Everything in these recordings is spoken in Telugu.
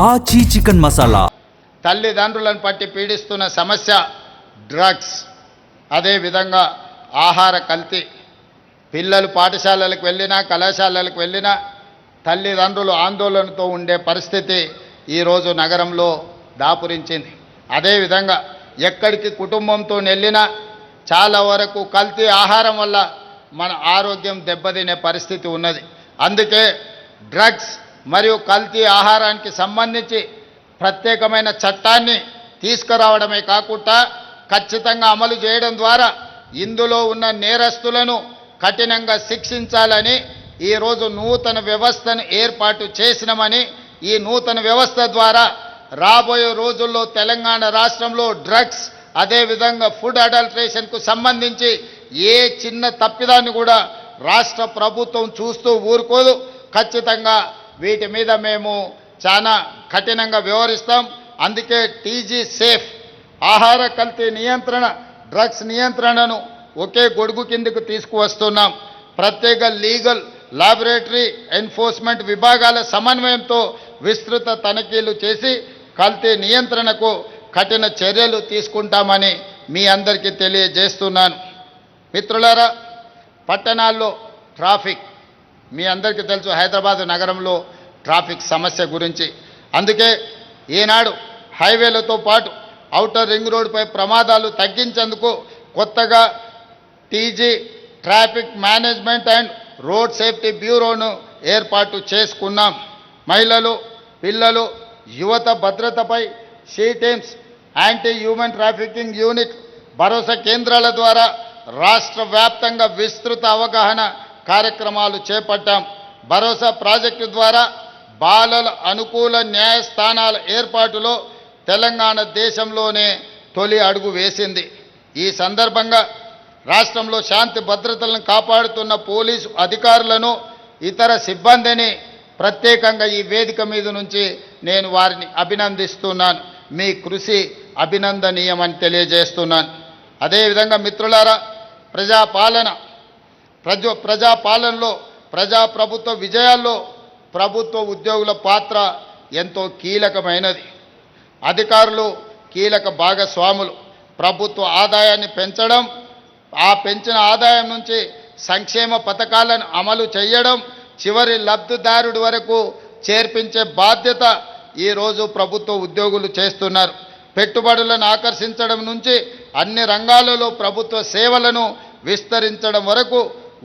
ఆచి చికెన్ మసాలా. తల్లిదండ్రులను పట్టి పీడిస్తున్న సమస్య డ్రగ్స్, అదేవిధంగా ఆహార కల్తీ. పిల్లలు పాఠశాలలకు వెళ్ళినా కళాశాలలకు వెళ్ళినా తల్లిదండ్రులు ఆందోళనతో ఉండే పరిస్థితి ఈరోజు నగరంలో దాపురించింది. అదేవిధంగా ఎక్కడికి కుటుంబంతో వెళ్ళినా చాలా వరకు కల్తీ ఆహారం వల్ల మన ఆరోగ్యం దెబ్బతినే పరిస్థితి ఉన్నది. అందుకే డ్రగ్స్ మరియు కల్తీ ఆహారానికి సంబంధించి ప్రత్యేకమైన చట్టాన్ని తీసుకురావడమే కాకుండా ఖచ్చితంగా అమలు చేయడం ద్వారా ఇందులో ఉన్న నేరస్తులను కఠినంగా శిక్షించాలని ఈరోజు నూతన వ్యవస్థను ఏర్పాటు చేసినామని, ఈ నూతన వ్యవస్థ ద్వారా రాబోయే రోజుల్లో తెలంగాణ రాష్ట్రంలో డ్రగ్స్ అదేవిధంగా ఫుడ్ అడల్ట్రేషన్కు సంబంధించి ఏ చిన్న తప్పిదాన్ని కూడా రాష్ట్ర ప్రభుత్వం చూస్తూ ఊరుకోదు. ఖచ్చితంగా వీటి మీద మేము చాలా కఠినంగా వ్యవహరిస్తాం. అందుకే టీజీ సేఫ్ ఆహార కల్తీ నియంత్రణ, డ్రగ్స్ నియంత్రణను ఒకే గొడుగు కిందకు తీసుకువస్తున్నాం. ప్రత్యేక లీగల్, లాబొరేటరీ, ఎన్ఫోర్స్మెంట్ విభాగాల సమన్వయంతో విస్తృత తనిఖీలు చేసి కల్తీ నియంత్రణకు కఠిన చర్యలు తీసుకుంటామని మీ అందరికీ తెలియజేస్తున్నాను. మిత్రులారా, పట్టణాల్లో ట్రాఫిక్ మీ అందరికీ తెలుసు, హైదరాబాద్ నగరంలో ట్రాఫిక్ సమస్య గురించి. అందుకే ఈనాడు హైవేలతో పాటు ఔటర్ రింగ్ రోడ్డుపై ప్రమాదాలు తగ్గించేందుకు కొత్తగా TG traffic management and road safety బ్యూరోను ఏర్పాటు చేసుకున్నాం. మహిళలు, పిల్లలు, యువత భద్రతపై she teams, anti human trafficking unit, భరోసా కేంద్రాల ద్వారా రాష్ట్ర వ్యాప్తంగా విస్తృత అవగాహన కార్యక్రమాలు చేపట్టాం. భరోసా ప్రాజెక్టు ద్వారా బాలల అనుకూల న్యాయస్థానాల ఏర్పాటులో తెలంగాణ దేశంలోనే తొలి అడుగు వేసింది. ఈ సందర్భంగా రాష్ట్రంలో శాంతి భద్రతలను కాపాడుతున్న పోలీసు అధికారులను, ఇతర సిబ్బందిని ప్రత్యేకంగా ఈ వేదిక మీద నుంచి నేను వారిని అభినందిస్తున్నాను. మీ కృషి అభినందనీయమని తెలియజేస్తున్నాను. అదేవిధంగా మిత్రులారా, ప్రజాపాలనలో, ప్రజాప్రభుత్వ విజయాల్లో ప్రభుత్వ ఉద్యోగుల పాత్ర ఎంతో కీలకమైనది. అధికారులు కీలక భాగస్వాములు. ప్రభుత్వ ఆదాయాన్ని పెంచడం, ఆ పెంచిన ఆదాయం నుంచి సంక్షేమ పథకాలను అమలు చేయడం, చివరి లబ్ధిదారుడి వరకు చేర్పించే బాధ్యత ఈరోజు ప్రభుత్వ ఉద్యోగులు చేస్తున్నారు. పెట్టుబడులను ఆకర్షించడం నుంచి అన్ని రంగాలలో ప్రభుత్వ సేవలను విస్తరించడం వరకు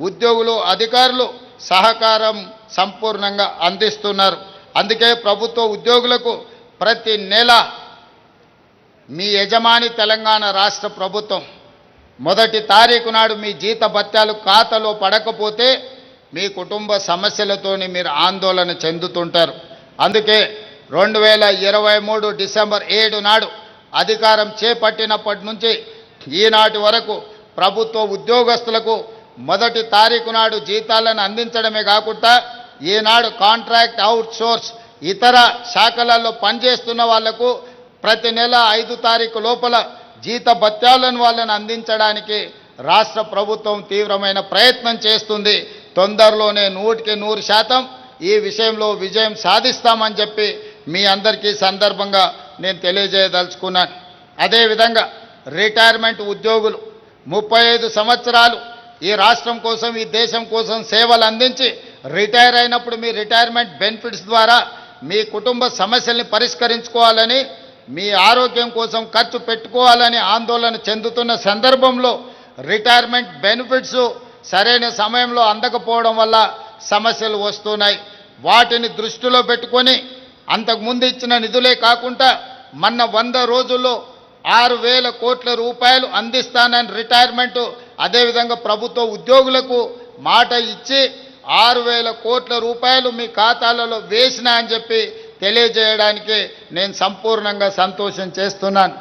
ఉద్యోగులు, అధికారులు సహకారం సంపూర్ణంగా అందిస్తున్నారు. అందుకే ప్రభుత్వ ఉద్యోగులకు ప్రతి నెల మీ యజమాని తెలంగాణ రాష్ట్ర ప్రభుత్వం మొదటి తారీఖు నాడు మీ జీతభత్యాలు ఖాతాలో పడకపోతే మీ కుటుంబ సమస్యలతోని మీరు ఆందోళన చెందుతుంటారు. అందుకే 2023 డిసెంబర్ 7 నాడు అధికారం చేపట్టినప్పటి నుంచి ఈనాటి వరకు ప్రభుత్వ ఉద్యోగస్తులకు మొదటి తారీఖు నాడు జీతాలను అందించడమే కాకుండా ఈనాడు కాంట్రాక్ట్ అవుట్సోర్స్ ఇతర శాఖలలో పనిచేస్తున్న వాళ్లకు ప్రతి నెల 5 తారీఖు లోపల జీతభత్యాలను వాళ్ళని అందించడానికి రాష్ట్ర ప్రభుత్వం తీవ్రమైన ప్రయత్నం చేస్తుంది. తొందరలోనే 100% ఈ విషయంలో విజయం సాధిస్తామని చెప్పి మీ అందరికీ సందర్భంగా నేను తెలియజేయదలుచుకున్నాను. అదేవిధంగా రిటైర్మెంట్ ఉద్యోగులు 35 సంవత్సరాలు ఈ రాష్ట్రం కోసం, ఈ దేశం కోసం సేవలు అందించి రిటైర్ అయినప్పుడు మీ రిటైర్మెంట్ బెనిఫిట్స్ ద్వారా మీ కుటుంబ సమస్యల్ని పరిష్కరించుకోవాలని, మీ ఆరోగ్యం కోసం ఖర్చు పెట్టుకోవాలని ఆందోళన చెందుతున్న సందర్భంలో రిటైర్మెంట్ బెనిఫిట్స్ సరైన సమయంలో అందకపోవడం వల్ల సమస్యలు వస్తున్నాయి. వాటిని దృష్టిలో పెట్టుకొని అంతకుముందు ఇచ్చిన నిధులే కాకుండా మొన్న 100 రోజుల్లో 6,000 కోట్ల రూపాయలు అందిస్తానని రిటైర్మెంటు, అదేవిధంగా ప్రభుత్వ ఉద్యోగులకు మాట ఇచ్చి 6,000 కోట్ల రూపాయలు మీ ఖాతాలలో వేసినా అని చెప్పి తెలియజేయడానికి నేను సంపూర్ణంగా సంతోషం చేస్తున్నాను.